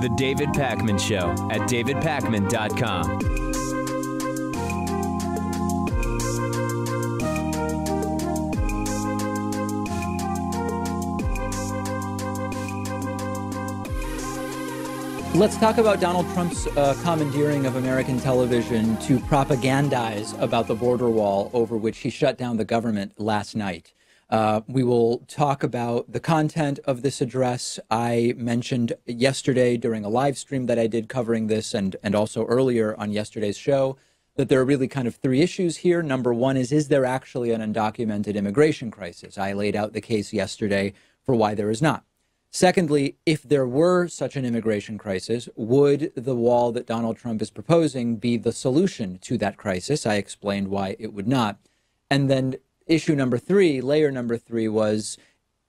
The David Pakman Show at davidpakman.com. Let's talk about Donald Trump's commandeering of American television to propagandize about the border wall over which he shut down the government last night. We will talk about the content of this address. I mentioned yesterday during a live stream that I did covering this and also earlier on yesterday's show that there are really kind of three issues here. Number one is there actually an undocumented immigration crisis? I laid out the case yesterday for why there is not. Secondly, if there were such an immigration crisis, would the wall that Donald Trump is proposing be the solution to that crisis? I explained why it would not. And then issue number three, layer number three was,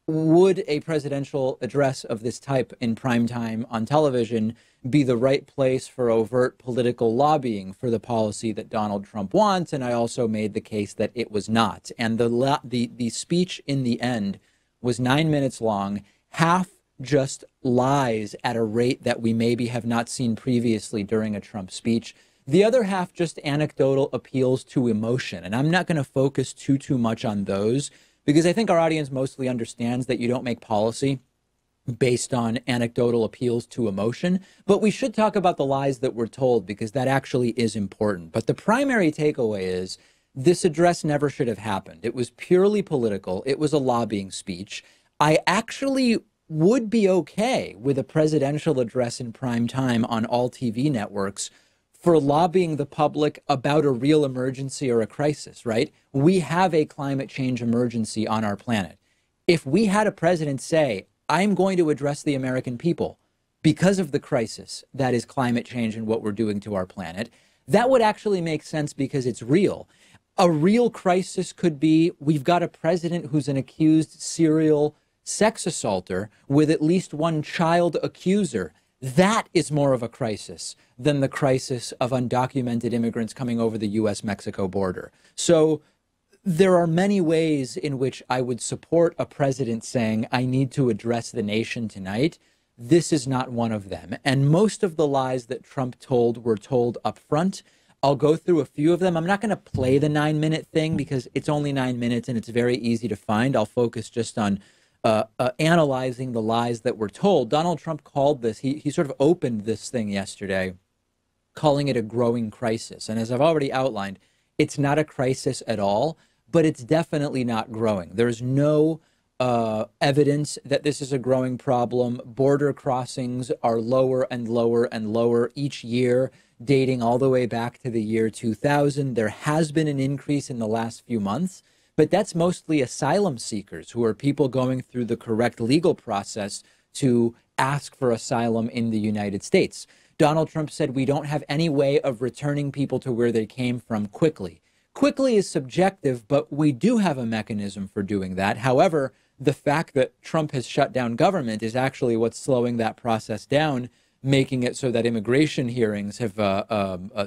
would a presidential address of this type in prime time on television be the right place for overt political lobbying for the policy that Donald Trump wants? And I also made the case that it was not. And the speech in the end was 9 minutes long, half just lies at a rate that we maybe have not seen previously during a Trump speech. The other half just anecdotal appeals to emotion. And I'm not going to focus too much on those because I think our audience mostly understands that you don't make policy based on anecdotal appeals to emotion. But we should talk about the lies that were told because that actually is important. But the primary takeaway is this address never should have happened. It was purely political. It was a lobbying speech. I actually would be okay with a presidential address in prime time on all TV networks for lobbying the public about a real emergency or a crisis, right? We have a climate change emergency on our planet. If we had a president say, I'm going to address the American people because of the crisis that is climate change and what we're doing to our planet, that would actually make sense because it's real. A real crisis could be we've got a president who's an accused serial sex assaulter with at least one child accuser. That is more of a crisis than the crisis of undocumented immigrants coming over the U.S.-Mexico border. So there are many ways in which I would support a president saying, I need to address the nation tonight. This is not one of them. And most of the lies that Trump told were told up front. I'll go through a few of them. I'm not going to play the 9-minute thing because it's only 9 minutes and it's very easy to find. I'll focus just on analyzing the lies that were told. Donald Trump called this, he sort of opened this thing yesterday, calling it a growing crisis. And as I've already outlined, it's not a crisis at all, but it's definitely not growing. There's no evidence that this is a growing problem. Border crossings are lower and lower and lower each year, dating all the way back to the year 2000. There has been an increase in the last few months, but that's mostly asylum seekers who are people going through the correct legal process to ask for asylum in the United States. Donald Trump said we don't have any way of returning people to where they came from quickly. Quickly is subjective, but we do have a mechanism for doing that. However, the fact that Trump has shut down government is actually what's slowing that process down, making it so that immigration hearings have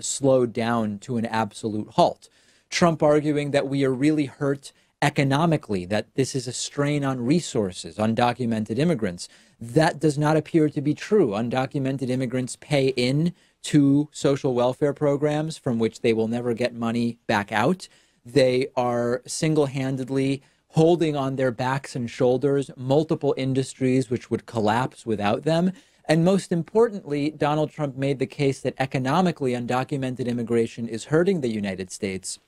slowed down to an absolute halt. Trump arguing that we are really hurt economically, that this is a strain on resources, undocumented immigrants. That does not appear to be true. Undocumented immigrants pay in to social welfare programs from which they will never get money back out. They are single-handedly holding on their backs and shoulders multiple industries which would collapse without them. And most importantly, Donald Trump made the case that economically undocumented immigration is hurting the United States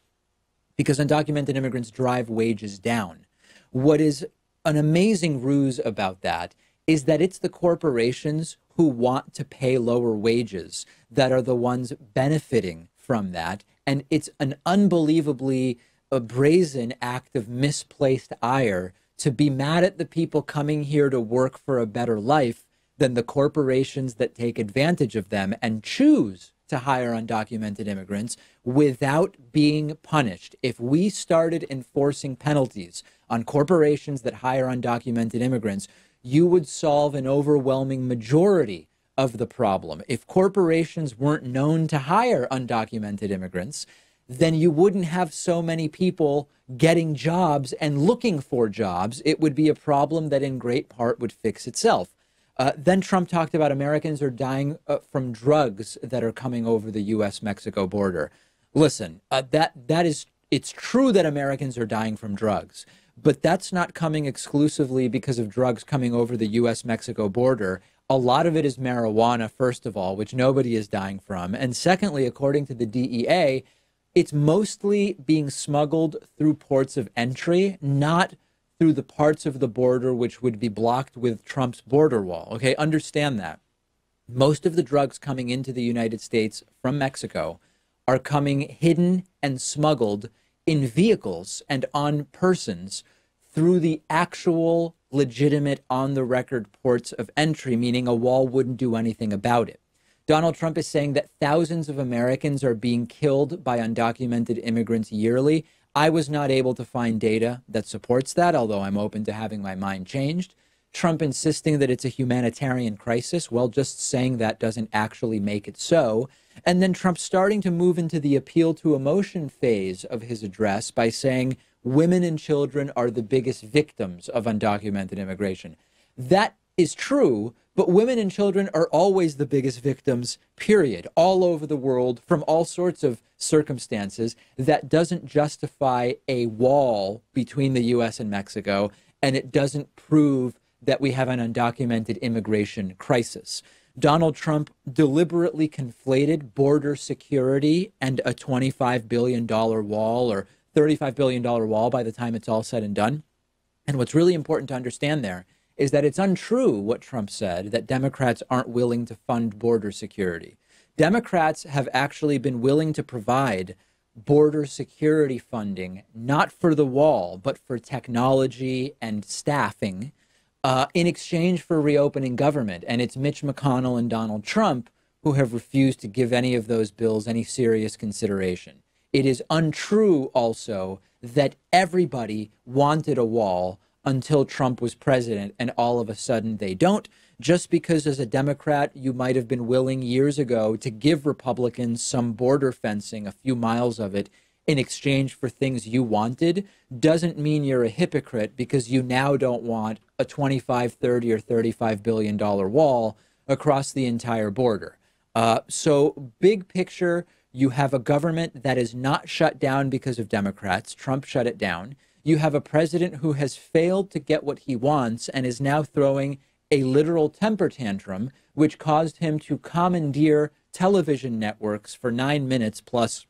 because undocumented immigrants drive wages down. What is an amazing ruse about that is that it's the corporations who want to pay lower wages that are the ones benefiting from that. And it's an unbelievably brazen act of misplaced ire to be mad at the people coming here to work for a better life than the corporations that take advantage of them and choose to hire undocumented immigrants without being punished. If we started enforcing penalties on corporations that hire undocumented immigrants, you would solve an overwhelming majority of the problem. If corporations weren't known to hire undocumented immigrants, then you wouldn't have so many people getting jobs and looking for jobs. It would be a problem that in great part would fix itself. Then Trump talked about Americans are dying from drugs that are coming over the U.S.-Mexico border. Listen, it's true that Americans are dying from drugs, but that's not coming exclusively because of drugs coming over the U.S.-Mexico border. A lot of it is marijuana, first of all, which nobody is dying from. And secondly, according to the DEA, it's mostly being smuggled through ports of entry, not through the parts of the border which would be blocked with Trump's border wall. Okay, understand that. Most of the drugs coming into the United States from Mexico are coming hidden and smuggled in vehicles and on persons through the actual legitimate on-the-record ports of entry, meaning a wall wouldn't do anything about it. Donald Trump is saying that thousands of Americans are being killed by undocumented immigrants yearly. I was not able to find data that supports that, although I'm open to having my mind changed. Trump insisting that it's a humanitarian crisis. Well, just saying that doesn't actually make it so. And then Trump starting to move into the appeal to emotion phase of his address by saying women and children are the biggest victims of undocumented immigration. That is true, but women and children are always the biggest victims, period, all over the world from all sorts of circumstances. That doesn't justify a wall between the U.S. and Mexico, and it doesn't prove that we have an undocumented immigration crisis. Donald Trump deliberately conflated border security and a $25 billion wall or $35 billion wall by the time it's all said and done. And what's really important to understand there is that it's untrue what Trump said, that Democrats aren't willing to fund border security. Democrats have actually been willing to provide border security funding, not for the wall, but for technology and staffing, in exchange for reopening government. And it's Mitch McConnell and Donald Trump who have refused to give any of those bills any serious consideration. It is untrue also that everybody wanted a wall until Trump was president, and all of a sudden they don't. Just because as a Democrat you might have been willing years ago to give Republicans some border fencing, a few miles of it, in exchange for things you wanted, doesn't mean you're a hypocrite because you now don't want a $25, 30, or $35 billion wall across the entire border. So big picture, you have a government that is not shut down because of Democrats. Trump shut it down. You have a president who has failed to get what he wants and is now throwing a literal temper tantrum, which caused him to commandeer television networks for 9 minutes plus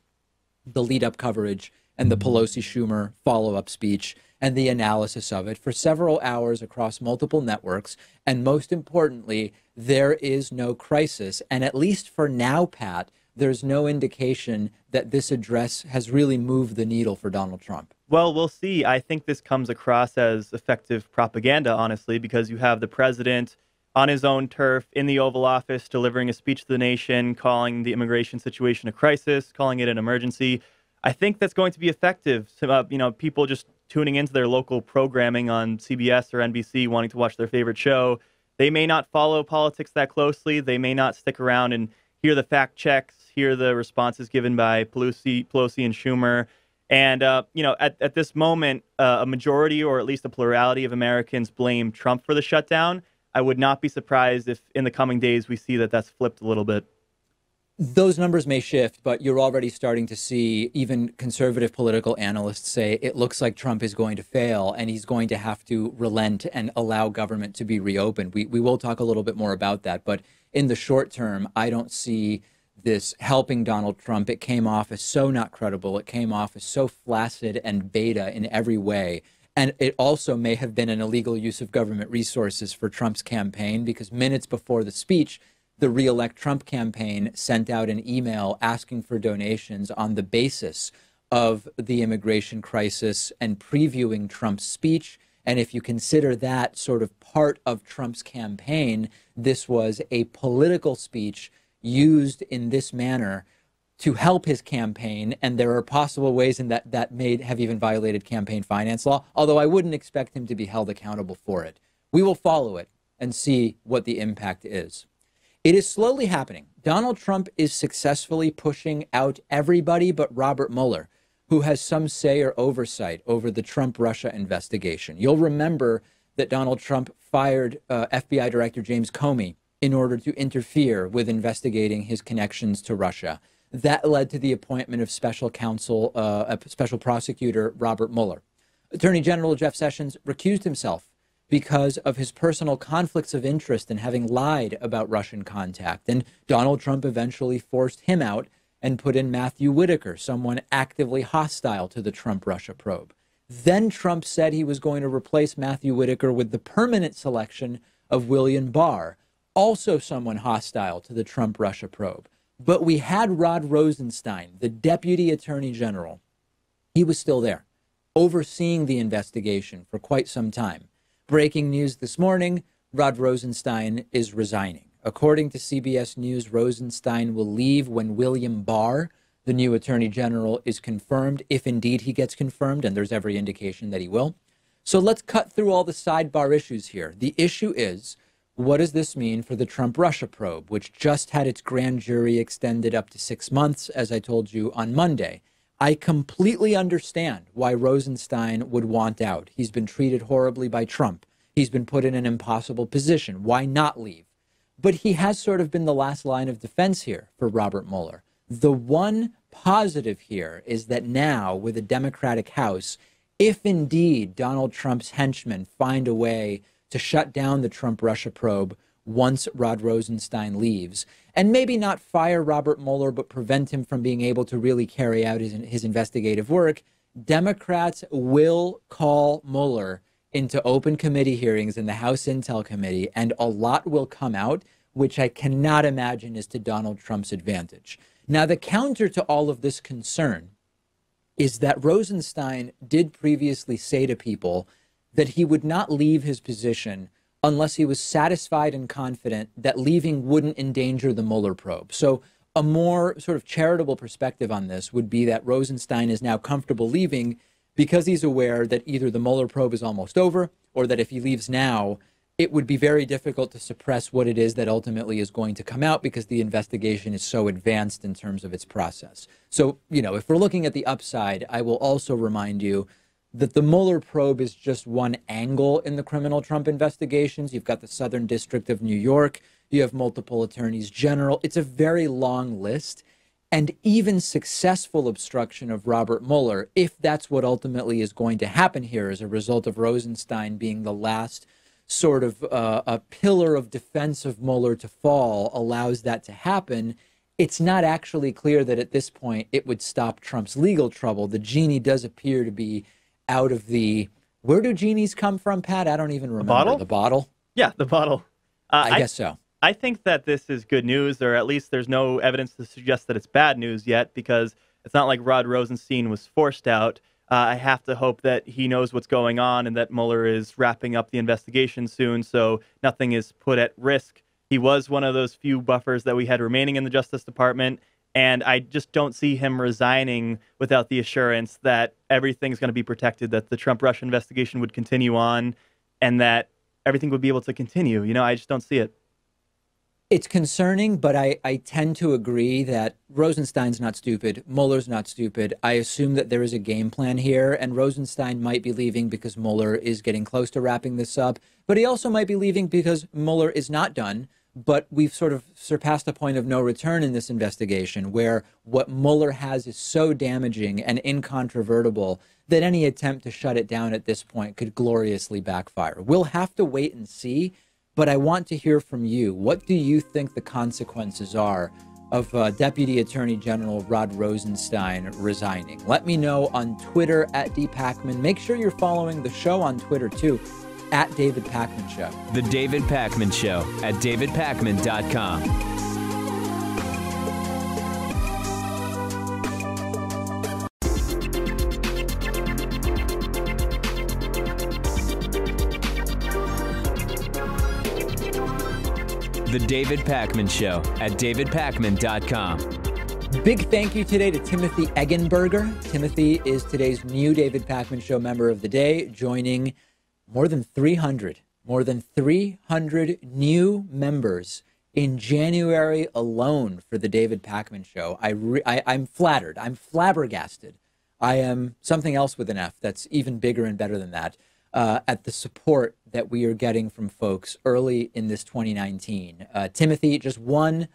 the lead-up coverage and the Pelosi-Schumer follow-up speech and the analysis of it for several hours across multiple networks. And most importantly, there is no crisis. And at least for now, Pat, there's no indication that this address has really moved the needle for Donald Trump. Well, we'll see. I think this comes across as effective propaganda, honestly, because you have the president on his own turf in the Oval Office delivering a speech to the nation, calling the immigration situation a crisis, calling it an emergency. I think that's going to be effective. So, people just tuning into their local programming on CBS or NBC, wanting to watch their favorite show, they may not follow politics that closely. They may not stick around and hear the fact checks, hear the responses given by Pelosi and Schumer. And, at this moment, a majority or at least a plurality of Americans blame Trump for the shutdown. I would not be surprised if in the coming days we see that that's flipped a little bit. Those numbers may shift, but you're already starting to see even conservative political analysts say it looks like Trump is going to fail and he's going to have to relent and allow government to be reopened. We will talk a little bit more about that. But in the short term, I don't see this helping Donald Trump. It came off as so not credible. It came off as so flaccid and beta in every way. And it also may have been an illegal use of government resources for Trump's campaign, because minutes before the speech, the Re-elect Trump campaign sent out an email asking for donations on the basis of the immigration crisis and previewing Trump's speech. And if you consider that sort of part of Trump's campaign, this was a political speech used in this manner to help his campaign. And there are possible ways in that may have even violated campaign finance law, although I wouldn't expect him to be held accountable for it. We will follow it and see what the impact is. It is slowly happening. Donald Trump is successfully pushing out everybody but Robert Mueller, who has some say or oversight over the Trump-Russia investigation. You'll remember that Donald Trump fired FBI Director James Comey in order to interfere with investigating his connections to Russia. That led to the appointment of special counsel, special prosecutor Robert Mueller. Attorney General Jeff Sessions recused himself because of his personal conflicts of interest in having lied about Russian contact. And Donald Trump eventually forced him out and put in Matthew Whitaker, someone actively hostile to the Trump-Russia probe. Then Trump said he was going to replace Matthew Whitaker with the permanent selection of William Barr, also someone hostile to the Trump-Russia probe. But we had Rod Rosenstein, the Deputy Attorney General. He was still there, overseeing the investigation for quite some time. Breaking news this morning, Rod Rosenstein is resigning. According to CBS News, Rosenstein will leave when William Barr, the new Attorney General, is confirmed, if indeed he gets confirmed, and there's every indication that he will. So let's cut through all the sidebar issues here. The issue is, what does this mean for the Trump-Russia probe, which just had its grand jury extended up to 6 months, as I told you on Monday? I completely understand why Rosenstein would want out. He's been treated horribly by Trump. He's been put in an impossible position. Why not leave? But he has sort of been the last line of defense here for Robert Mueller. The one positive here is that now, with a Democratic House, if indeed Donald Trump's henchmen find a way to shut down the Trump-Russia probe once Rod Rosenstein leaves, and maybe not fire Robert Mueller, but prevent him from being able to really carry out his investigative work, Democrats will call Mueller into open committee hearings in the House Intel Committee, and a lot will come out, which I cannot imagine is to Donald Trump's advantage. Now, the counter to all of this concern is that Rosenstein did previously say to people that he would not leave his position unless he was satisfied and confident that leaving wouldn't endanger the Mueller probe. So a more sort of charitable perspective on this would be that Rosenstein is now comfortable leaving because he's aware that either the Mueller probe is almost over, or that if he leaves now, it would be very difficult to suppress what it is that ultimately is going to come out because the investigation is so advanced in terms of its process. So, if we're looking at the upside, I will also remind you that the Mueller probe is just one angle in the criminal Trump investigations. You've got the Southern District of New York. You have multiple attorneys general. It's a very long list. And even successful obstruction of Robert Mueller, if that's what ultimately is going to happen here as a result of Rosenstein being the last sort of a pillar of defense of Mueller to fall, allows that to happen, it's not actually clear that at this point it would stop Trump's legal trouble. The genie does appear to be out of the, where do genies come from, Pat? I don't even remember. The bottle? The bottle? Yeah, the bottle. I guess so. I think that this is good news, or at least there's no evidence to suggest that it's bad news yet, because it's not like Rod Rosenstein was forced out. I have to hope that he knows what's going on and that Mueller is wrapping up the investigation soon, so nothing is put at risk. He was one of those few buffers that we had remaining in the Justice Department, and I just don't see him resigning without the assurance that everything's going to be protected, that the Trump-Russia investigation would continue on, and that everything would be able to continue. I just don't see it. It's concerning, but I tend to agree that Rosenstein's not stupid. Mueller's not stupid. I assume that there is a game plan here, and Rosenstein might be leaving because Mueller is getting close to wrapping this up. But he also might be leaving because Mueller is not done. But we've sort of surpassed a point of no return in this investigation where what Mueller has is so damaging and incontrovertible that any attempt to shut it down at this point could gloriously backfire. We'll have to wait and see. But I want to hear from you. What do you think the consequences are of Deputy Attorney General Rod Rosenstein resigning? Let me know on Twitter @DPacman. Make sure you're following the show on Twitter, too, @David Pakman Show. The David Pakman Show at davidpakman.com. The David Pakman Show at davidpakman.com. Big thank you today to Timothy Eggenberger. Timothy is today's new David Pakman Show member of the day, joining more than 300 new members in January alone for the David Pakman Show. I'm flattered. I'm flabbergasted. I am something else with an F that's even bigger and better than that at the support that we are getting from folks early in this 2019. Timothy, just one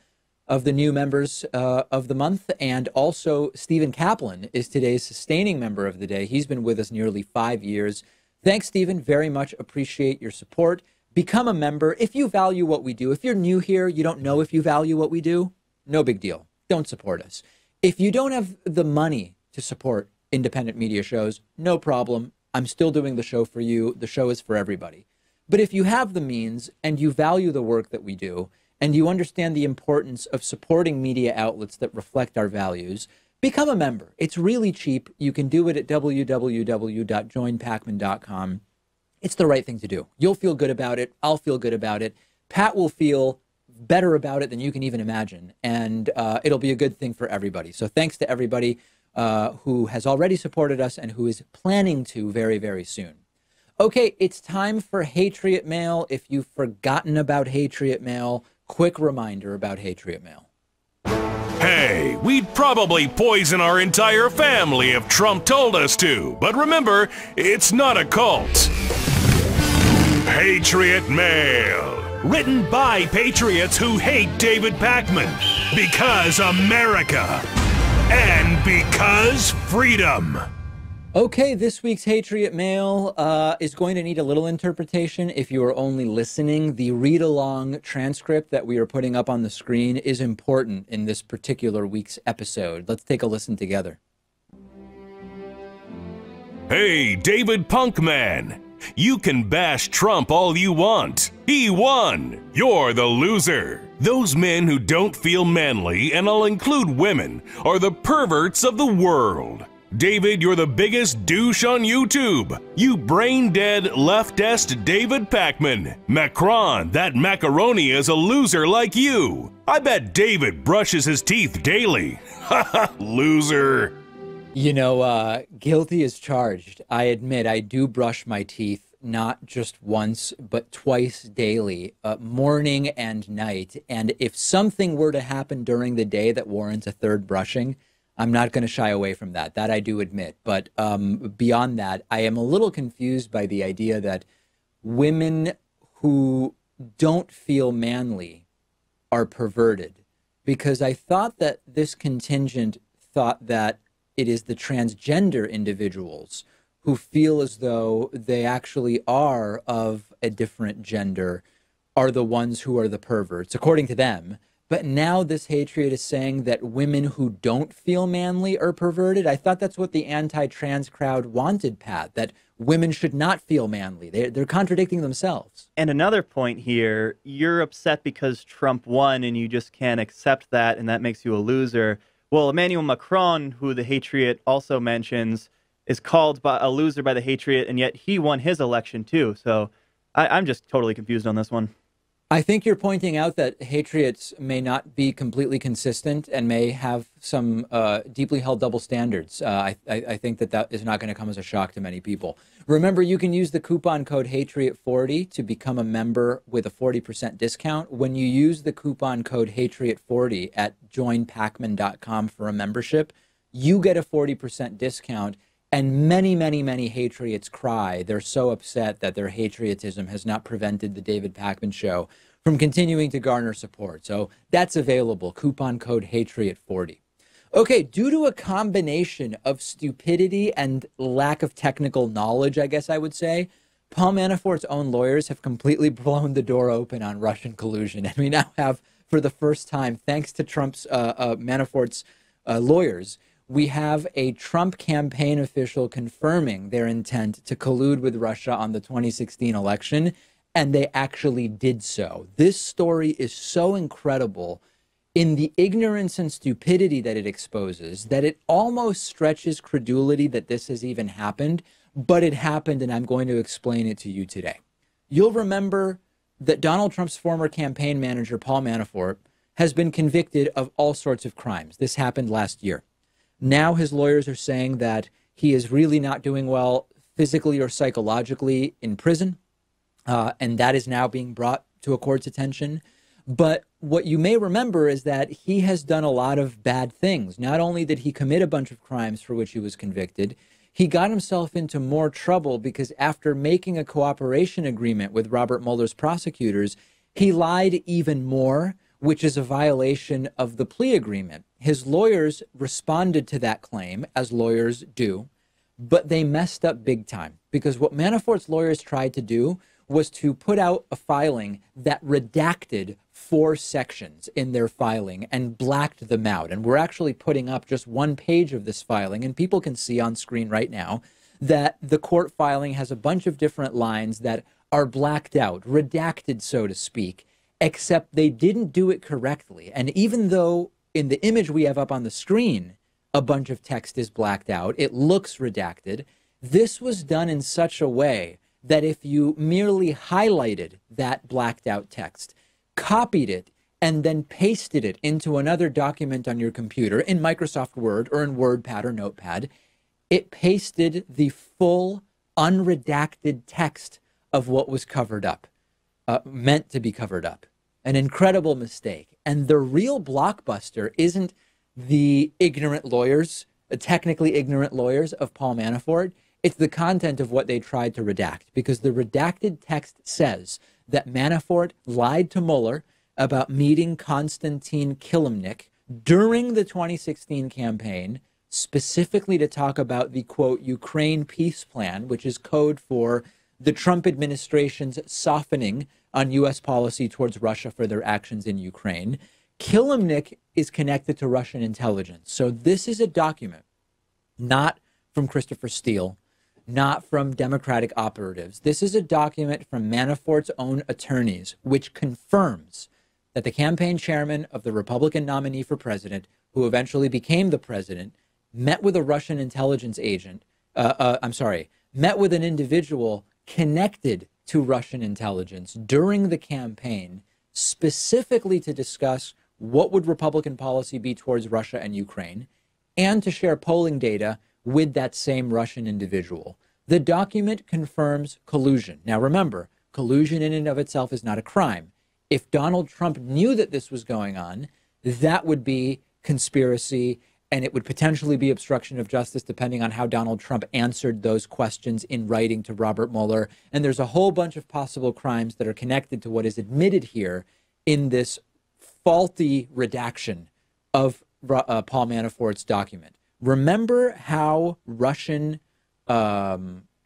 of the new members of the month, and also Stephen Kaplan is today's sustaining member of the day. He's been with us nearly 5 years. Thanks, Stephen. Very much appreciate your support. Become a member if you value what we do. If you're new here, you don't know if you value what we do, no big deal. Don't support us. If you don't have the money to support independent media shows, no problem. I'm still doing the show for you. The show is for everybody. But if you have the means and you value the work that we do, and you understand the importance of supporting media outlets that reflect our values, become a member. It's really cheap. You can do it at www.joinpakman.com. It's the right thing to do. You'll feel good about it. I'll feel good about it. Pat will feel better about it than you can even imagine. And it'll be a good thing for everybody. So thanks to everybody who has already supported us and who is planning to very, very soon. Okay, it's time for Hatriot Mail. If you've forgotten about Hatriot Mail, quick reminder about Hatriot Mail. Hey, we'd probably poison our entire family if Trump told us to. But remember, it's not a cult. Hatriot Mail. Written by patriots who hate David Pakman. Because America. And because freedom. Okay, this week's Hatriot Mail is going to need a little interpretation if you are only listening. The read-along transcript that we are putting up on the screen is important in this particular week's episode. Let's take a listen together. Hey, David Punkman. You can bash Trump all you want. He won. You're the loser. Those men who don't feel manly, and I'll include women, are the perverts of the world. David, you're the biggest douche on YouTube. You brain-dead, leftist David Pakman. Macron, that macaroni is a loser like you. I bet David brushes his teeth daily. Haha, loser. You know, guilty as charged. I admit I do brush my teeth not just once, but twice daily, morning and night. And if something were to happen during the day that warrants a third brushing, I'm not going to shy away from that. That I do admit. But beyond that, I am a little confused by the idea that women who don't feel manly are perverted, because I thought that this contingent thought that it is the transgender individuals who feel as though they actually are of a different gender are the ones who are the perverts, according to them. But now this Hatriot is saying that women who don't feel manly are perverted. I thought that's what the anti-trans crowd wanted, Pat, that women should not feel manly. They're contradicting themselves. And another point here, you're upset because Trump won and you just can't accept that, and that makes you a loser. Well, Emmanuel Macron, who the Hatriot also mentions, is called a loser by the Hatriot, and yet he won his election too. So I'm just totally confused on this one. I think you're pointing out that Hatriots may not be completely consistent and may have some deeply held double standards. I think that is not going to come as a shock to many people. Remember, you can use the coupon code Hatriot40 to become a member with a 40% discount. When you use the coupon code Hatriot40 at joinpakman.com for a membership, you get a 40% discount. And many, many, many Hatriots cry. They're so upset that their Hatriotism has not prevented the David Pakman Show from continuing to garner support. So that's available. Coupon code Hatriot40. Okay, due to a combination of stupidity and lack of technical knowledge, I guess I would say, Paul Manafort's own lawyers have completely blown the door open on Russian collusion. And we now have, for the first time, thanks to Manafort's lawyers, we have a Trump campaign official confirming their intent to collude with Russia on the 2016 election, and they actually did so. This story is so incredible in the ignorance and stupidity that it exposes that it almost stretches credulity that this has even happened, but it happened, and I'm going to explain it to you today. You'll remember that Donald Trump's former campaign manager, Paul Manafort, has been convicted of all sorts of crimes. This happened last year. Now his lawyers are saying that he is really not doing well physically or psychologically in prison, and that is now being brought to a court's attention. But what you may remember is that he has done a lot of bad things. Not only did he commit a bunch of crimes for which he was convicted, he got himself into more trouble because after making a cooperation agreement with Robert Mueller's prosecutors, he lied even more, which is a violation of the plea agreement. His lawyers responded to that claim, as lawyers do, but they messed up big time because what Manafort's lawyers tried to do was to put out a filing that redacted 4 sections in their filing and blacked them out. And we're actually putting up just one page of this filing, and people can see on screen right now that the court filing has a bunch of different lines that are blacked out, redacted, so to speak, except they didn't do it correctly. And even though in the image we have up on the screen, a bunch of text is blacked out, it looks redacted, this was done in such a way that if you merely highlighted that blacked out text, copied it, and then pasted it into another document on your computer in Microsoft Word or in WordPad or Notepad, it pasted the full unredacted text of what was covered up, meant to be covered up. An incredible mistake. And the real blockbuster isn't the ignorant lawyers, technically ignorant lawyers of Paul Manafort. It's the content of what they tried to redact, because the redacted text says that Manafort lied to Mueller about meeting Konstantin Kilimnik during the 2016 campaign, specifically to talk about the, quote, Ukraine peace plan, which is code for the Trump administration's softening on U.S. policy towards Russia for their actions in Ukraine. Kilimnik is connected to Russian intelligence. So this is a document not from Christopher Steele, not from Democratic operatives. This is a document from Manafort's own attorneys, which confirms that the campaign chairman of the Republican nominee for president, who eventually became the president, met with a Russian intelligence agent, met with an individual connected to Russian intelligence during the campaign, specifically to discuss what would Republican policy be towards Russia and Ukraine, and to share polling data with that same Russian individual. The document confirms collusion. Now remember, collusion in and of itself is not a crime. If Donald Trump knew that this was going on, that would be conspiracy, and it would potentially be obstruction of justice depending on how Donald Trump answered those questions in writing to Robert Mueller. And there's a whole bunch of possible crimes that are connected to what is admitted here in this faulty redaction of Paul Manafort's document. Remember how Russian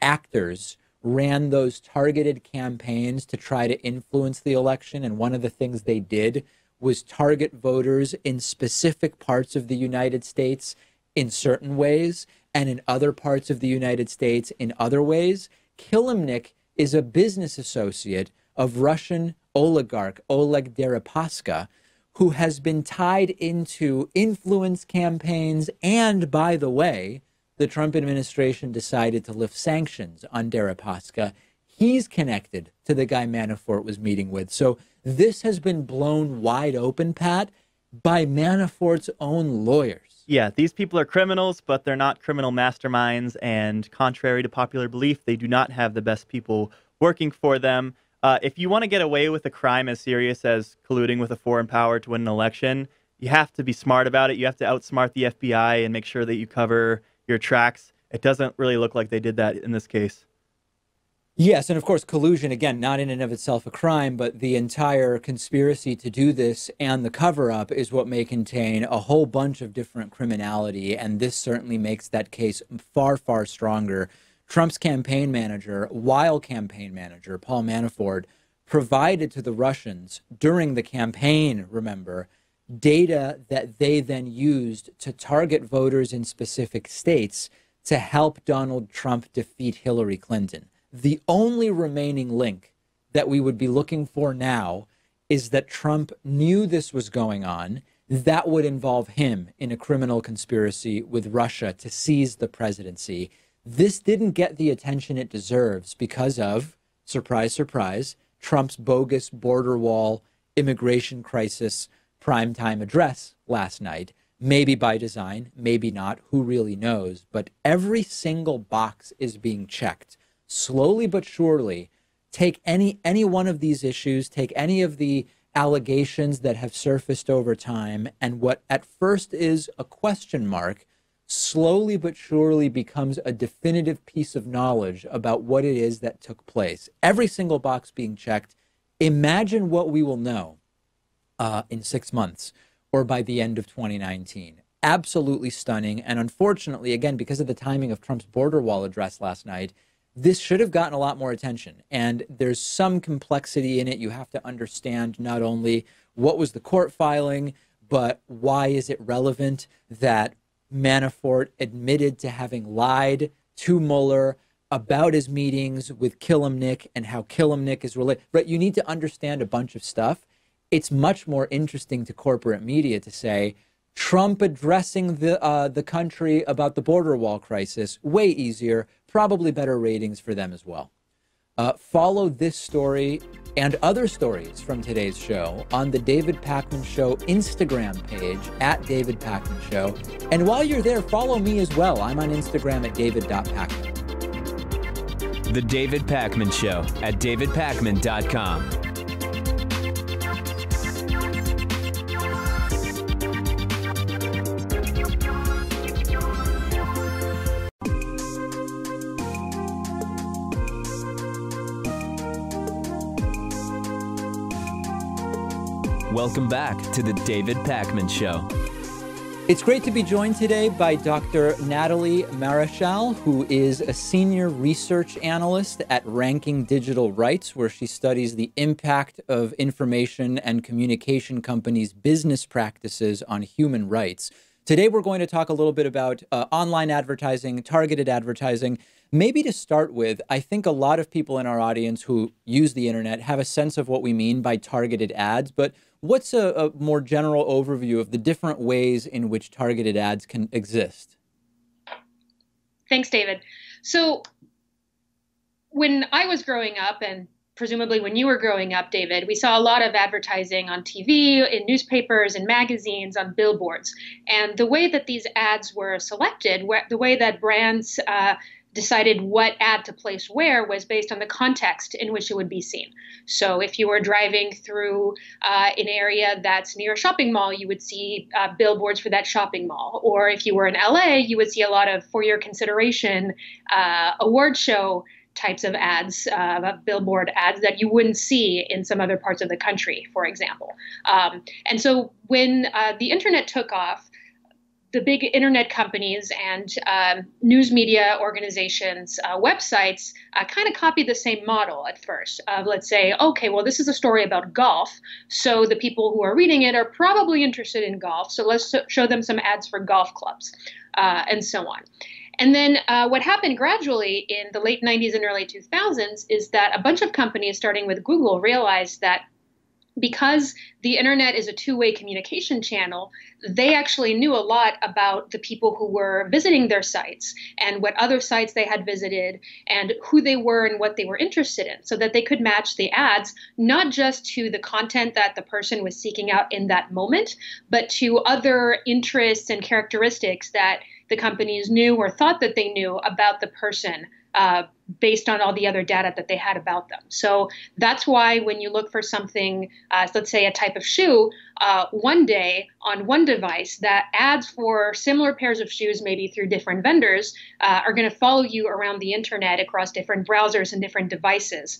actors ran those targeted campaigns to try to influence the election, and one of the things they did was target voters in specific parts of the United States in certain ways, and in other parts of the United States in other ways? Kilimnik is a business associate of Russian oligarch Oleg Deripaska, who has been tied into influence campaigns. And by the way, the Trump administration decided to lift sanctions on Deripaska. He's connected to the guy Manafort was meeting with. So this has been blown wide open, Pat, by Manafort's own lawyers. Yeah, these people are criminals, but they're not criminal masterminds. And contrary to popular belief, they do not have the best people working for them. If you want to get away with a crime as serious as colluding with a foreign power to win an election, you have to be smart about it. You have to outsmart the FBI and make sure that you cover your tracks. It doesn't really look like they did that in this case. Yes, and of course, collusion, again, not in and of itself a crime, but the entire conspiracy to do this and the cover-up is what may contain a whole bunch of different criminality, and this certainly makes that case far, far stronger. Trump's campaign manager, while campaign manager, Paul Manafort, provided to the Russians during the campaign, remember, data that they then used to target voters in specific states to help Donald Trump defeat Hillary Clinton. The only remaining link that we would be looking for now is that Trump knew this was going on. That would involve him in a criminal conspiracy with Russia to seize the presidency. This didn't get the attention it deserves because of, surprise, surprise, Trump's bogus border wall immigration crisis primetime address last night. Maybe by design, maybe not, who really knows? But every single box is being checked. Slowly but surely, take any one of these issues, take any of the allegations that have surfaced over time, and what at first is a question mark slowly but surely becomes a definitive piece of knowledge about what it is that took place. Every single box being checked. Imagine what we will know in 6 months or by the end of 2019. Absolutely stunning. And unfortunately, again, because of the timing of Trump's border wall address last night, this should have gotten a lot more attention. And there's some complexity in it. You have to understand not only what was the court filing, but why is it relevant that Manafort admitted to having lied to Mueller about his meetings with Kilimnik and how Kilimnik is related. Right? You need to understand a bunch of stuff. It's much more interesting to corporate media to say, Trump addressing the country about the border wall crisis, way easier, probably better ratings for them as well. Follow this story and other stories from today's show on the David Pakman Show Instagram page at David Pakman Show. And while you're there, follow me as well. I'm on Instagram at david.pakman. The David Pakman Show at davidpakman.com. Welcome back to the David Pakman Show. It's great to be joined today by Dr. Nathalie Marechal, who is a senior research analyst at Ranking Digital Rights, where she studies the impact of information and communication companies' business practices on human rights. Today, we're going to talk a little bit about online advertising, targeted advertising. Maybe to start with, I think a lot of people in our audience who use the internet have a sense of what we mean by targeted ads, but what's a more general overview of the different ways in which targeted ads can exist? Thanks, David. So when I was growing up, and presumably when you were growing up, David, we saw a lot of advertising on TV, in newspapers, in magazines, on billboards. And the way that these ads were selected, the way that brands decided what ad to place where was based on the context in which it would be seen. So if you were driving through an area that's near a shopping mall, you would see billboards for that shopping mall. Or if you were in LA, you would see a lot of for your consideration award show types of ads, billboard ads that you wouldn't see in some other parts of the country, for example. And so when the internet took off, the big internet companies and news media organizations' websites kind of copied the same model at first. Let's say, okay, well, this is a story about golf, so the people who are reading it are probably interested in golf, so let's show them some ads for golf clubs, and so on. And then what happened gradually in the late 90s and early 2000s is that a bunch of companies, starting with Google, realized that because the internet is a two-way communication channel, they actually knew a lot about the people who were visiting their sites and what other sites they had visited and who they were and what they were interested in, so that they could match the ads not just to the content that the person was seeking out in that moment, but to other interests and characteristics that the companies knew or thought that they knew about the person based on all the other data that they had about them. So that's why when you look for something, let's say a type of shoe, one day on one device, that ads for similar pairs of shoes, maybe through different vendors, are going to follow you around the internet across different browsers and different devices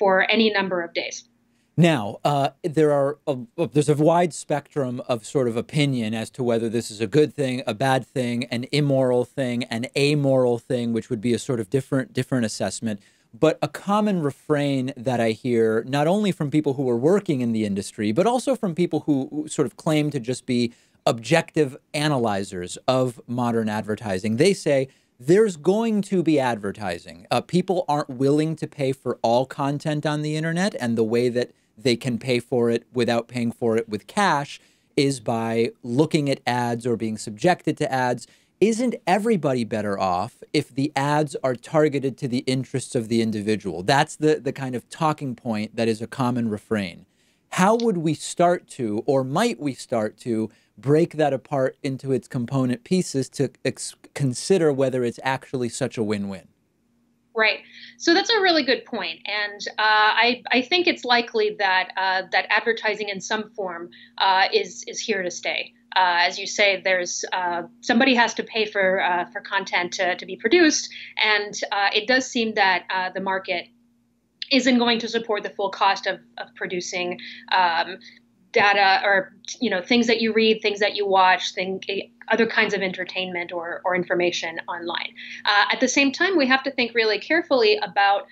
for any number of days. Now, there's a wide spectrum of sort of opinion as to whether this is a good thing, a bad thing, an immoral thing, an amoral thing, which would be a sort of different assessment. But a common refrain that I hear, not only from people who are working in the industry, but also from people who sort of claim to just be objective analyzers of modern advertising, they say, there's going to be advertising. People aren't willing to pay for all content on the internet, and the way that they can pay for it without paying for it with cash is by looking at ads or being subjected to ads. Isn't everybody better off if the ads are targeted to the interests of the individual? That's the kind of talking point that is a common refrain. How would we start to, or might we start to, break that apart into its component pieces to consider whether it's actually such a win-win? Right. So that's a really good point. And I think it's likely that that advertising in some form is here to stay. As you say, there's somebody has to pay for content to be produced, and it does seem that the market isn't going to support the full cost of producing data, or things that you read, things that you watch, other kinds of entertainment or information online. At the same time, we have to think really carefully about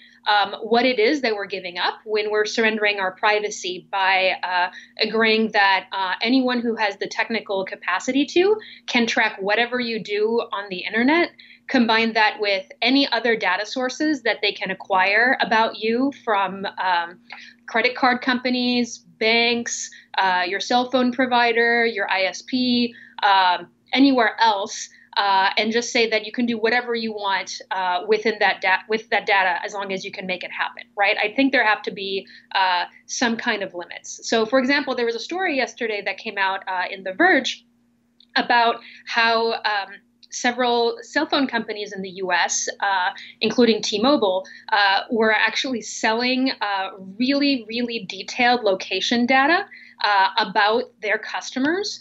what it is that we're giving up when we're surrendering our privacy by agreeing that anyone who has the technical capacity to can track whatever you do on the internet. Combine that with any other data sources that they can acquire about you from credit card companies, banks, your cell phone provider, your ISP, anywhere else, and just say that you can do whatever you want within with that data as long as you can make it happen, right? I think there have to be some kind of limits. So, for example, there was a story yesterday that came out in The Verge about how several cell phone companies in the U.S., including T-Mobile, were actually selling really, really detailed location data about their customers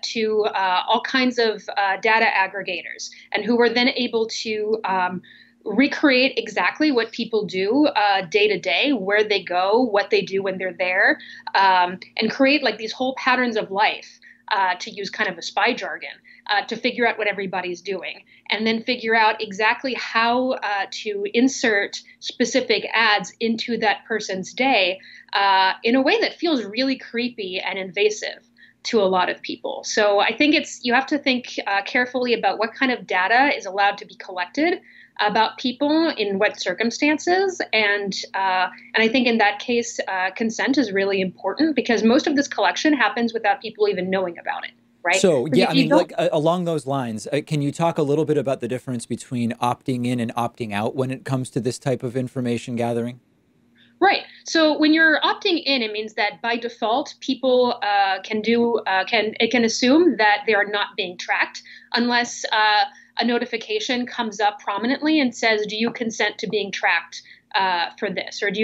to all kinds of data aggregators, and who were then able to recreate exactly what people do day to day, where they go, what they do when they're there, and create like these whole patterns of life, to use kind of a spy jargon, to figure out what everybody's doing, and then figure out exactly how to insert specific ads into that person's day in a way that feels really creepy and invasive to a lot of people. So I think you have to think carefully about what kind of data is allowed to be collected about people in what circumstances, and I think in that case, consent is really important, because most of this collection happens without people even knowing about it. Right. So, yeah, I mean, like along those lines, can you talk a little bit about the difference between opting in and opting out when it comes to this type of information gathering? Right. So when you're opting in, it means that by default, people can assume that they are not being tracked unless a notification comes up prominently and says, "Do you consent to being tracked for this, or do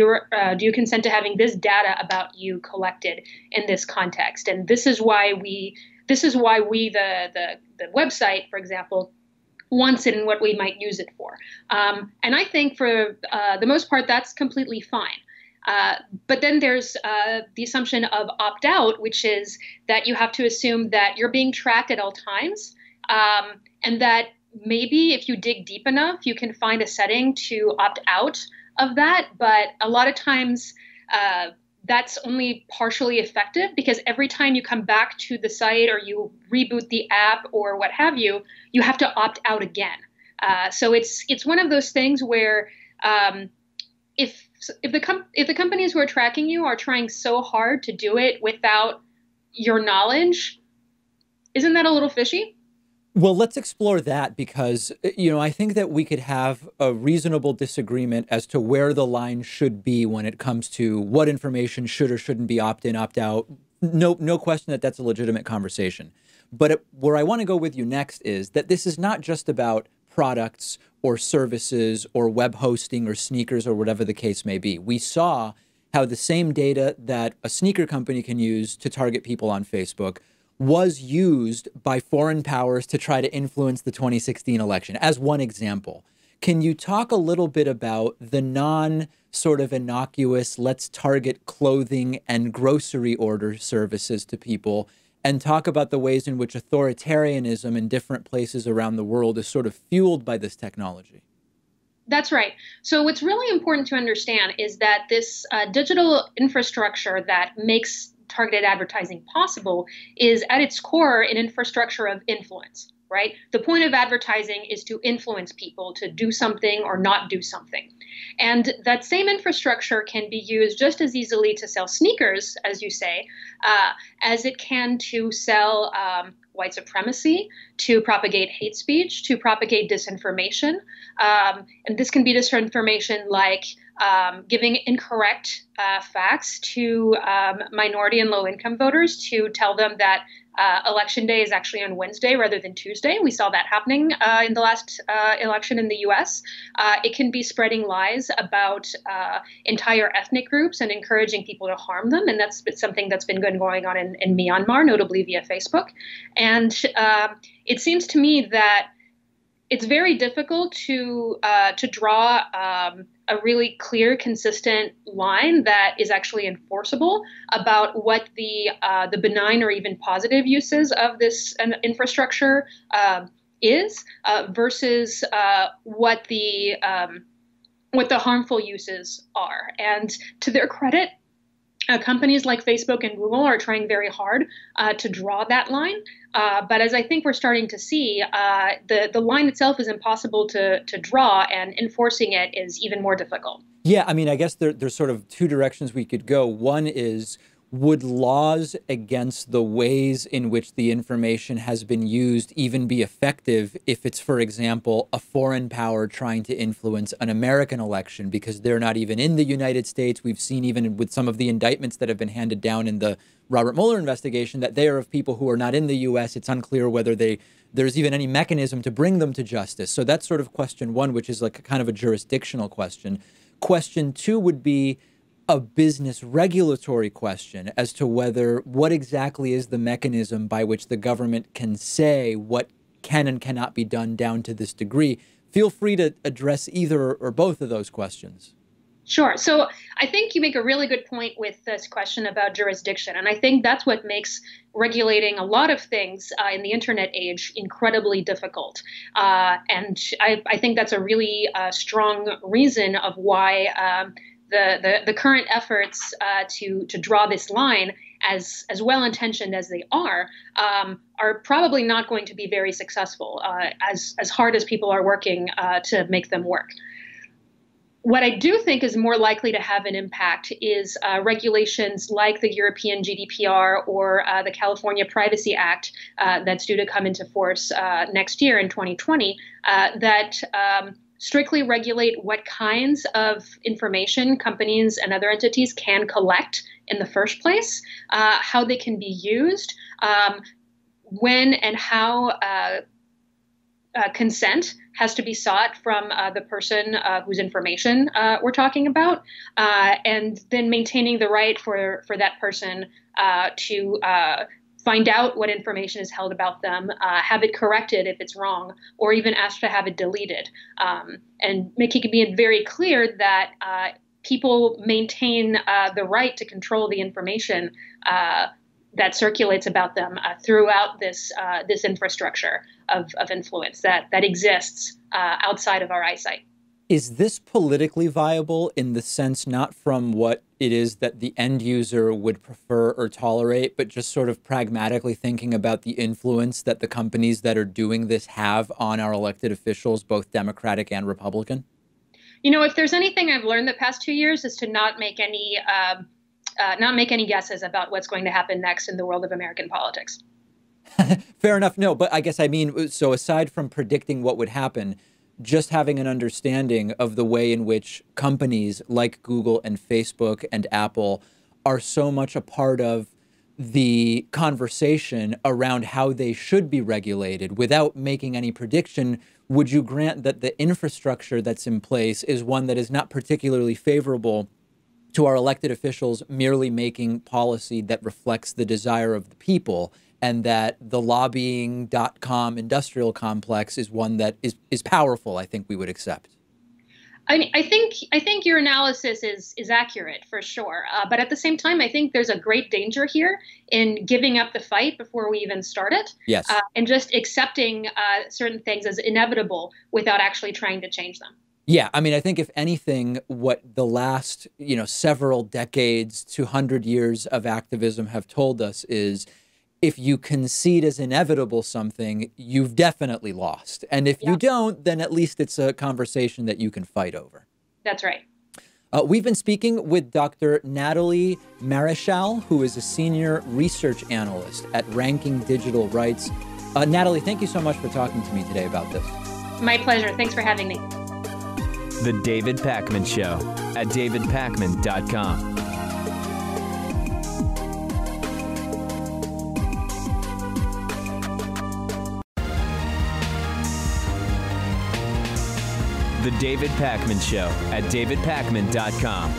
you consent to having this data about you collected in this context?" And this is why we, the website, for example, wants it and what we might use it for. And I think for the most part, that's completely fine. But then there's the assumption of opt out, which is that you have to assume that you're being tracked at all times, and that maybe if you dig deep enough, you can find a setting to opt out of that. But a lot of times, that's only partially effective, because every time you come back to the site or you reboot the app or what have you, you have to opt out again. So it's one of those things where if the companies who are tracking you are trying so hard to do it without your knowledge, isn't that a little fishy? Well, let's explore that, because, I think that we could have a reasonable disagreement as to where the line should be when it comes to what information should or shouldn't be opt in, opt out. No question that that's a legitimate conversation. But where I want to go with you next is that this is not just about products or services or web hosting or sneakers or whatever the case may be. We saw how the same data that a sneaker company can use to target people on Facebook was used by foreign powers to try to influence the 2016 election, as one example. Can you talk a little bit about the sort of innocuous, let's target clothing and grocery order services to people, and talk about the ways in which authoritarianism in different places around the world is sort of fueled by this technology? That's right. So what's really important to understand is that this digital infrastructure that makes targeted advertising possible is at its core an infrastructure of influence, right? The point of advertising is to influence people to do something or not do something. And that same infrastructure can be used just as easily to sell sneakers, as you say, as it can to sell white supremacy, to propagate hate speech, to propagate disinformation. And this can be disinformation like giving incorrect facts to minority and low-income voters to tell them that Election Day is actually on Wednesday rather than Tuesday. We saw that happening in the last election in the U.S. It can be spreading lies about entire ethnic groups and encouraging people to harm them. And that's something that's been going on in Myanmar, notably via Facebook. And it seems to me that it's very difficult to draw a really clear, consistent line that is actually enforceable about what the benign or even positive uses of this infrastructure is versus what the harmful uses are. And to their credit, companies like Facebook and Google are trying very hard to draw that line. But as I think we're starting to see, the line itself is impossible to draw, and enforcing it is even more difficult. Yeah, I mean, I guess there's sort of two directions we could go. One is, would laws against the ways in which the information has been used even be effective if it's, for example, a foreign power trying to influence an American election because they're not even in the United States? We've seen even with some of the indictments that have been handed down in the Robert Mueller investigation that they are of people who are not in the U.S. It's unclear whether there's even any mechanism to bring them to justice. So that's sort of question one, which is like a kind of a jurisdictional question. Question two would be a business regulatory question as to what exactly is the mechanism by which the government can say what can and cannot be done down to this degree. Feel free to address either or both of those questions. Sure. So I think you make a really good point with this question about jurisdiction. And I think that's what makes regulating a lot of things in the internet age incredibly difficult. And I think that's a really strong reason of why the current efforts to draw this line, as well-intentioned as they are probably not going to be very successful, as hard as people are working to make them work. What I do think is more likely to have an impact is regulations like the European GDPR or the California Privacy Act that's due to come into force next year in 2020 that strictly regulate what kinds of information companies and other entities can collect in the first place, how they can be used, when and how consent has to be sought from the person whose information we're talking about, and then maintaining the right for that person to find out what information is held about them, have it corrected if it's wrong, or even ask to have it deleted, and making it be very clear that people maintain the right to control the information that circulates about them throughout this infrastructure of influence that exists outside of our eyesight. Is this politically viable in the sense not from what it is that the end user would prefer or tolerate, but just sort of pragmatically thinking about the influence that the companies that are doing this have on our elected officials, both Democratic and Republican? You know, if there's anything I've learned the past 2 years is to not make any guesses about what's going to happen next in the world of American politics. Fair enough. No, but I guess I mean, so aside from predicting what would happen, just having an understanding of the way in which companies like Google and Facebook and Apple are so much a part of the conversation around how they should be regulated without making any prediction, would you grant that the infrastructure that's in place is one that is not particularly favorable to our elected officials merely making policy that reflects the desire of the people, and that the lobbying.com industrial complex is one that is powerful, I think we would accept? I think your analysis is accurate for sure. But at the same time, I think there's a great danger here in giving up the fight before we even start it. Yes. And just accepting certain things as inevitable without actually trying to change them. Yeah, I mean, I think if anything, what the last, several decades to 100 years of activism have told us is if you concede as inevitable something, you've definitely lost. And if you don't, then at least it's a conversation that you can fight over. That's right. We've been speaking with Dr. Nathalie Marechal, who is a senior research analyst at Ranking Digital Rights. Natalie, thank you so much for talking to me today about this. My pleasure. Thanks for having me. The David Pakman Show at davidpakman.com. The David Pakman Show at davidpakman.com.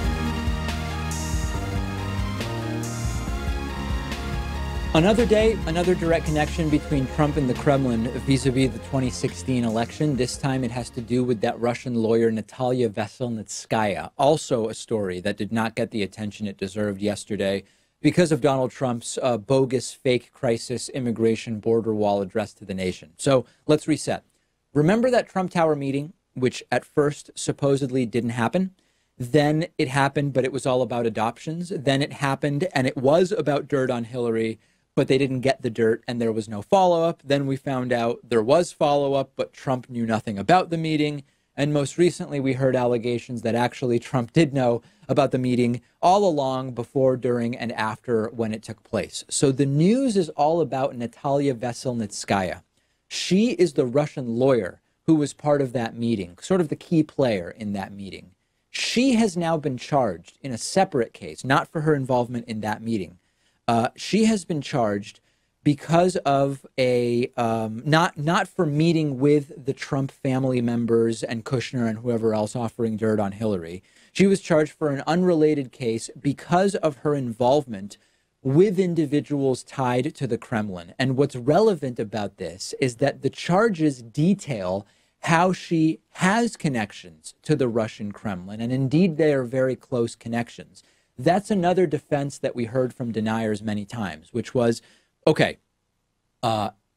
Another day, another direct connection between Trump and the Kremlin vis-a-vis the 2016 election. This time it has to do with that Russian lawyer, Natalia Veselnitskaya. Also a story that did not get the attention it deserved yesterday because of Donald Trump's bogus, fake crisis immigration border wall address to the nation. So let's reset. Remember that Trump Tower meeting, which at first supposedly didn't happen? Then it happened, but it was all about adoptions. Then it happened, and it was about dirt on Hillary, but they didn't get the dirt and there was no follow-up. Then we found out there was follow-up, but Trump knew nothing about the meeting. And most recently, we heard allegations that actually Trump did know about the meeting all along, before, during, and after when it took place. So the news is all about Natalia Veselnitskaya. She is the Russian lawyer who was part of that meeting, sort of the key player in that meeting. She has now been charged in a separate case, not for her involvement in that meeting. She has been charged because of a not for meeting with the Trump family members and Kushner and whoever else offering dirt on Hillary. She was charged for an unrelated case because of her involvement with individuals tied to the Kremlin. And what's relevant about this is that the charges detail how she has connections to the Russian Kremlin, and indeed they are very close connections. That's another defense that we heard from deniers many times, which was, okay,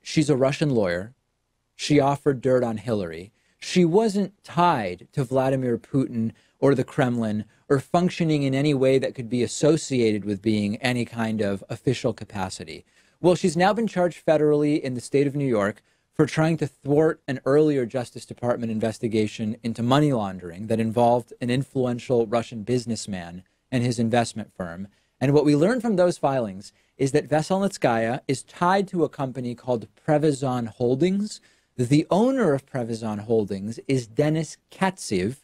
she's a Russian lawyer. She offered dirt on Hillary. She wasn't tied to Vladimir Putin or the Kremlin or functioning in any way that could be associated with being any kind of official capacity. Well, she's now been charged federally in the state of New York for trying to thwart an earlier Justice Department investigation into money laundering that involved an influential Russian businessman and his investment firm. And what we learned from those filings is that Veselnitskaya is tied to a company called Prevezon Holdings. The owner of Prevezon Holdings is Denis Katsev,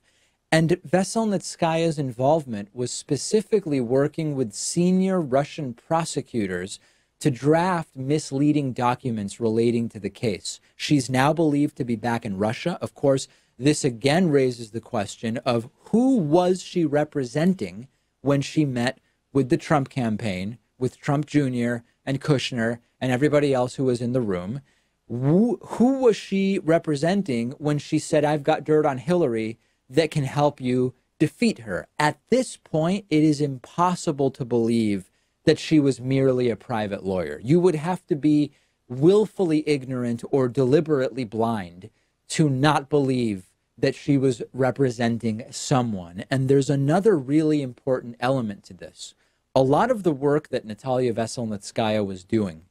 and Veselnitskaya's involvement was specifically working with senior Russian prosecutors to draft misleading documents relating to the case. She's now believed to be back in Russia. Of course, this again raises the question of who was she representing when she met with the Trump campaign, with Trump Jr. and Kushner and everybody else who was in the room. Who was she representing when she said, I've got dirt on Hillary that can help you defeat her? At this point, it is impossible to believe that she was merely a private lawyer. You would have to be willfully ignorant or deliberately blind to not believe that she was representing someone. And there's another really important element to this. A lot of the work that Natalia Veselnitskaya was doing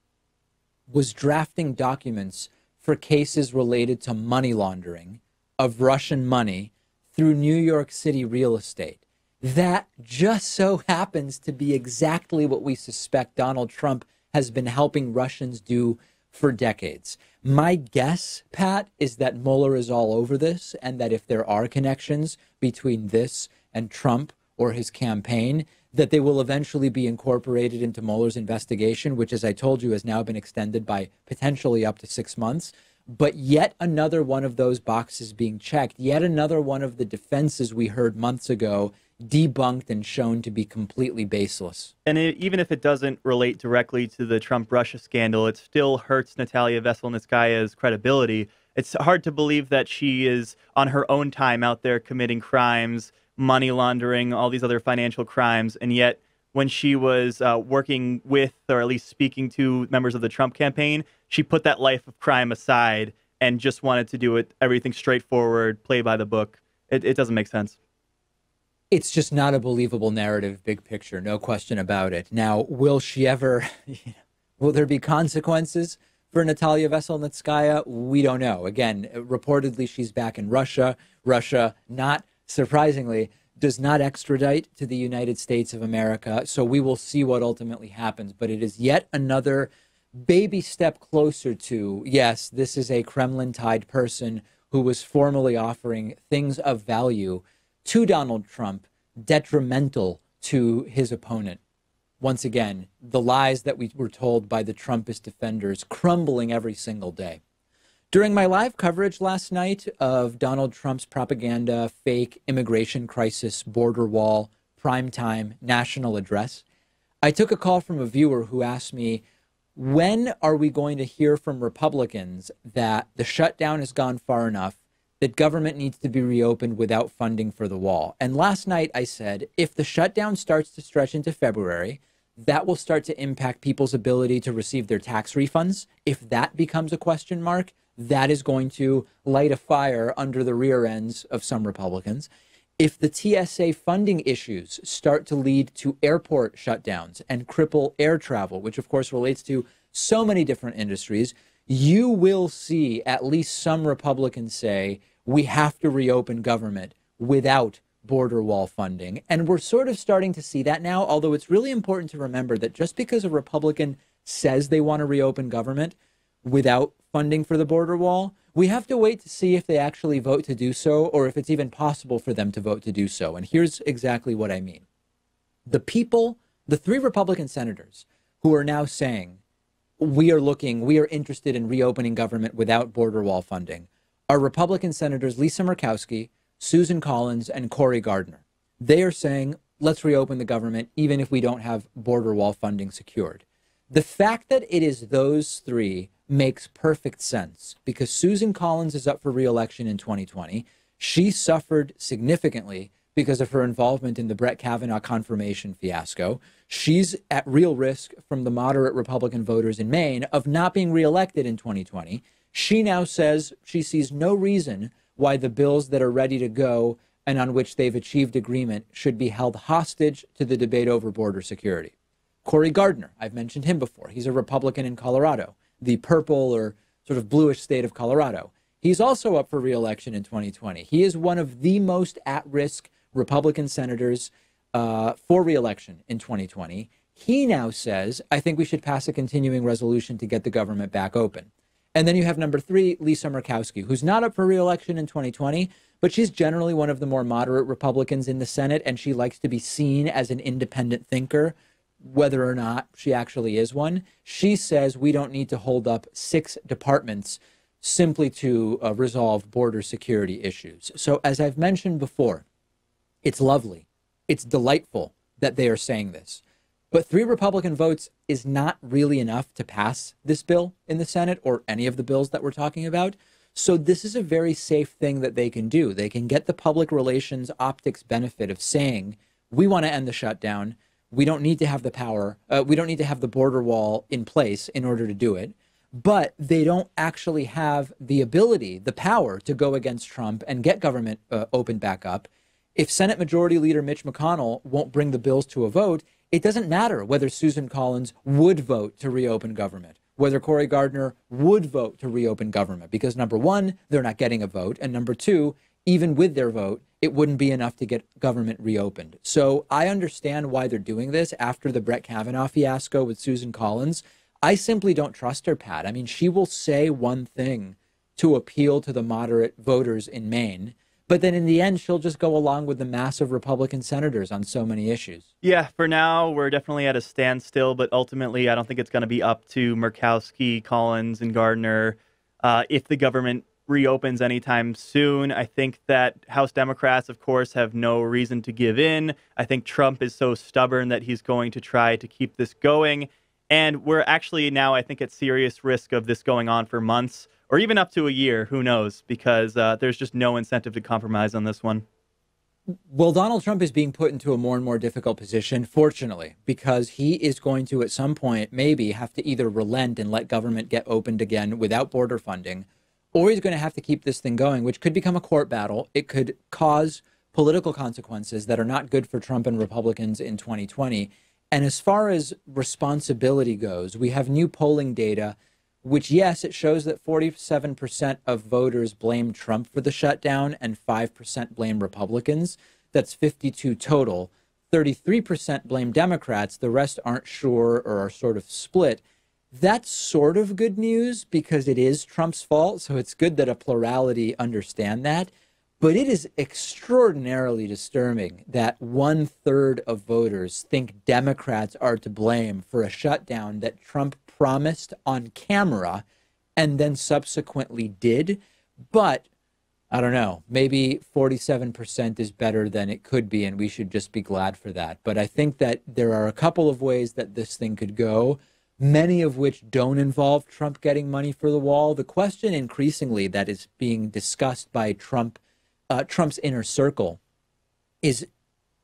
was drafting documents for cases related to money laundering of Russian money through New York City real estate. That just so happens to be exactly what we suspect Donald Trump has been helping Russians do for decades. My guess, Pat, is that Mueller is all over this, and that if there are connections between this and Trump or his campaign, that they will eventually be incorporated into Mueller's investigation, which, as I told you, has now been extended by potentially up to 6 months. But yet another one of those boxes being checked, yet another one of the defenses we heard months ago debunked and shown to be completely baseless. And even if it doesn't relate directly to the Trump-Russia scandal, it still hurts Natalia Veselnitskaya's credibility. It's hard to believe that she is on her own time out there committing crimes, money laundering, all these other financial crimes, and yet when she was working with, or at least speaking to, members of the Trump campaign, she put that life of crime aside and just wanted to do everything straightforward, play by the book. It doesn't make sense. It's just not a believable narrative, big picture, no question about it. Now, will she ever, will there be consequences for Natalia Veselnitskaya? We don't know. Again, reportedly, she's back in Russia. Russia, not surprisingly, does not extradite to the United States of America. So we will see what ultimately happens. But it is yet another baby step closer to, yes, this is a Kremlin-tied person who was formally offering things of value to Donald Trump, detrimental to his opponent. Once again, the lies that we were told by the Trumpist defenders crumbling every single day. During my live coverage last night of Donald Trump's propaganda, fake immigration crisis, border wall, primetime national address, I took a call from a viewer who asked me, when are we going to hear from Republicans that the shutdown has gone far enough, that government needs to be reopened without funding for the wall? And last night I said, if the shutdown starts to stretch into February, that will start to impact people's ability to receive their tax refunds. If that becomes a question mark, that is going to light a fire under the rear ends of some Republicans. If the TSA funding issues start to lead to airport shutdowns and cripple air travel, which of course relates to so many different industries, you will see at least some Republicans say, we have to reopen government without border wall funding. And we're sort of starting to see that now, although it's really important to remember that just because a Republican says they want to reopen government without funding for the border wall, we have to wait to see if they actually vote to do so, or if it's even possible for them to vote to do so. And here's exactly what I mean. The people, the 3 Republican senators who are now saying, we are interested in reopening government without border wall funding, are Republican senators Lisa Murkowski, Susan Collins, and Cory Gardner. They are saying, let's reopen the government even if we don't have border wall funding secured. The fact that it is those 3 makes perfect sense, because Susan Collins is up for re-election in 2020. She suffered significantly because of her involvement in the Brett Kavanaugh confirmation fiasco. She's at real risk from the moderate Republican voters in Maine of not being re-elected in 2020. She now says she sees no reason why the bills that are ready to go and on which they've achieved agreement should be held hostage to the debate over border security. Cory Gardner, I've mentioned him before. He's a Republican in Colorado, the purple or sort of bluish state of Colorado. He's also up for re-election in 2020. He is one of the most at-risk Republican senators for re-election in 2020. He now says, I think we should pass a continuing resolution to get the government back open. And then you have number 3, Lisa Murkowski, who's not up for re-election in 2020, but she's generally one of the more moderate Republicans in the Senate, and she likes to be seen as an independent thinker, whether or not she actually is one. She says we don't need to hold up 6 departments simply to resolve border security issues. So as I've mentioned before, it's lovely, it's delightful that they are saying this. But 3 Republican votes is not really enough to pass this bill in the Senate or any of the bills that we're talking about. So this is a very safe thing that they can do. They can get the public relations optics benefit of saying, we want to end the shutdown. We don't need to have the power. We don't need to have the border wall in place in order to do it. But they don't actually have the ability, the power to go against Trump and get government opened back up. If Senate Majority Leader Mitch McConnell won't bring the bills to a vote, it doesn't matter whether Susan Collins would vote to reopen government, whether Cory Gardner would vote to reopen government, because number 1, they're not getting a vote. And number 2, even with their vote, it wouldn't be enough to get government reopened. So I understand why they're doing this after the Brett Kavanaugh fiasco with Susan Collins. I simply don't trust her, Pat. I mean, she will say one thing to appeal to the moderate voters in Maine, but then in the end, she'll just go along with the massive Republican senators on so many issues. Yeah, for now, we're definitely at a standstill, but ultimately, I don't think it's going to be up to Murkowski, Collins, and Gardner if the government reopens anytime soon. I think that House Democrats, of course, have no reason to give in. I think Trump is so stubborn that he's going to try to keep this going. And we're actually now, I think, at serious risk of this going on for months or even up to a year. Who knows? Because there's just no incentive to compromise on this one. Well, Donald Trump is being put into a more and more difficult position, fortunately, because he is going to, at some point, maybe have to either relent and let government get opened again without border funding, or he's going to have to keep this thing going, which could become a court battle. It could cause political consequences that are not good for Trump and Republicans in 2020. And as far as responsibility goes, we have new polling data, which, yes, it shows that 47% of voters blame Trump for the shutdown and 5% blame Republicans. That's 52 total. 33% blame Democrats. The rest aren't sure or are sort of split. That's sort of good news because it is Trump's fault. So it's good that a plurality understand that. But it is extraordinarily disturbing that 1/3 of voters think Democrats are to blame for a shutdown that Trump promised on camera and then subsequently did. But I don't know, maybe 47% is better than it could be, and we should just be glad for that. But I think that there are a couple of ways that this thing could go, many of which don't involve Trump getting money for the wall. The question increasingly that is being discussed by Trump's inner circle is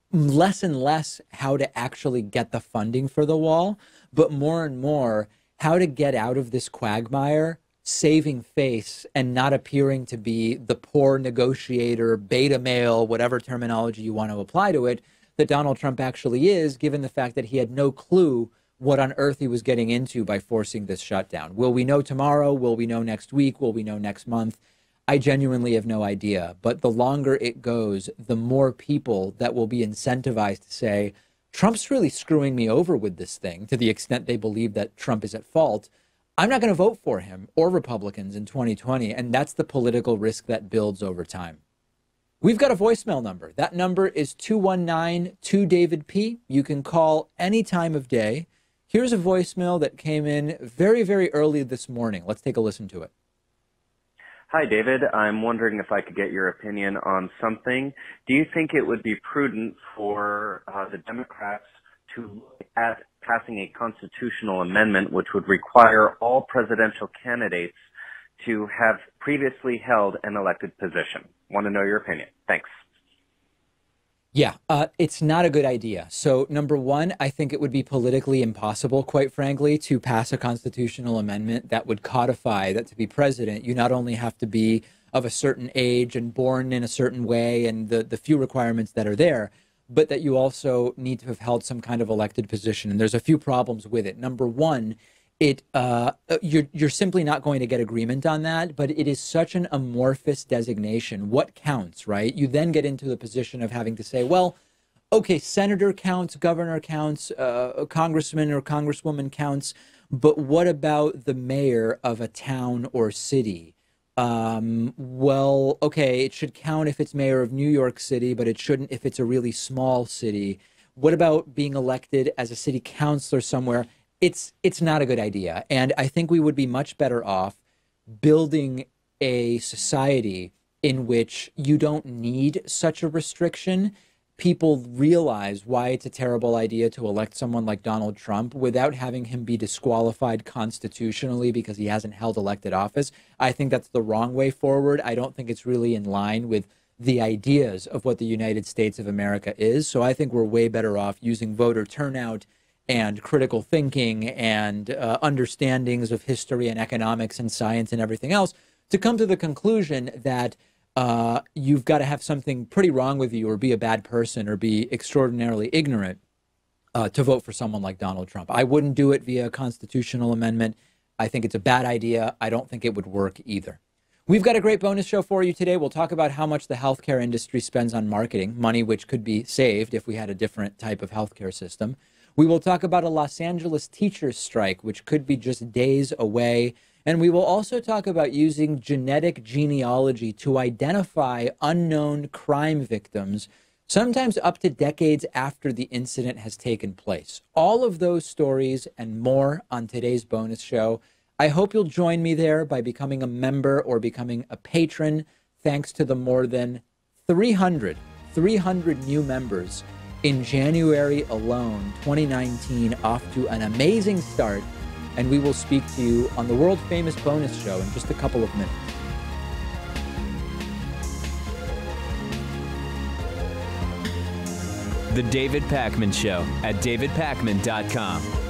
less and less how to actually get the funding for the wall, but more and more how to get out of this quagmire, saving face and not appearing to be the poor negotiator, beta male, whatever terminology you want to apply to it, that Donald Trump actually is, given the fact that he had no clue what on earth he was getting into by forcing this shutdown. Will we know tomorrow? Will we know next week? Will we know next month? I genuinely have no idea. But the longer it goes, the more people that will be incentivized to say, Trump's really screwing me over with this thing, to the extent they believe that Trump is at fault. I'm not going to vote for him or Republicans in 2020. And that's the political risk that builds over time. We've got a voicemail number. That number is 219-2-DAVID-P. You can call any time of day. Here's a voicemail that came in very, very early this morning. Let's take a listen to it. Hi, David. I'm wondering if I could get your opinion on something. Do you think it would be prudent for the Democrats to look at passing a constitutional amendment which would require all presidential candidates to have previously held an elected position? Want to know your opinion. Thanks. Yeah, it's not a good idea. So, number one, I think it would be politically impossible, quite frankly, to pass a constitutional amendment that would codify that to be president, you not only have to be of a certain age and born in a certain way and the few requirements that are there, but that you also need to have held some kind of elected position. And there's a few problems with it. Number one, you're simply not going to get agreement on that, but it is such an amorphous designation. What counts, right? You then get into the position of having to say, well, okay, senator counts, governor counts, congressman or congresswoman counts, but what about the mayor of a town or city? Well, okay, it should count if it's mayor of New York City, but it shouldn't if it's a really small city. What about being elected as a city councilor somewhere? It's not a good idea. And I think we would be much better off building a society in which you don't need such a restriction. People realize why it's a terrible idea to elect someone like Donald Trump without having him be disqualified constitutionally because he hasn't held elected office. I think that's the wrong way forward. I don't think it's really in line with the ideas of what the United States of America is. So I think we're way better off using voter turnout and critical thinking and understandings of history and economics and science and everything else to come to the conclusion that you've got to have something pretty wrong with you or be a bad person or be extraordinarily ignorant to vote for someone like Donald Trump. I wouldn't do it via a constitutional amendment. I think it's a bad idea. I don't think it would work either. We've got a great bonus show for you today. We'll talk about how much the healthcare industry spends on marketing, money which could be saved if we had a different type of healthcare system. We will talk about a Los Angeles teachers' strike, which could be just days away. And we will also talk about using genetic genealogy to identify unknown crime victims, sometimes up to decades after the incident has taken place. All of those stories and more on today's bonus show. I hope you'll join me there by becoming a member or becoming a patron, thanks to the more than 300 new members in January alone, 2019, off to an amazing start. And we will speak to you on the world famous bonus show in just a couple of minutes. The David Pakman Show at davidpakman.com.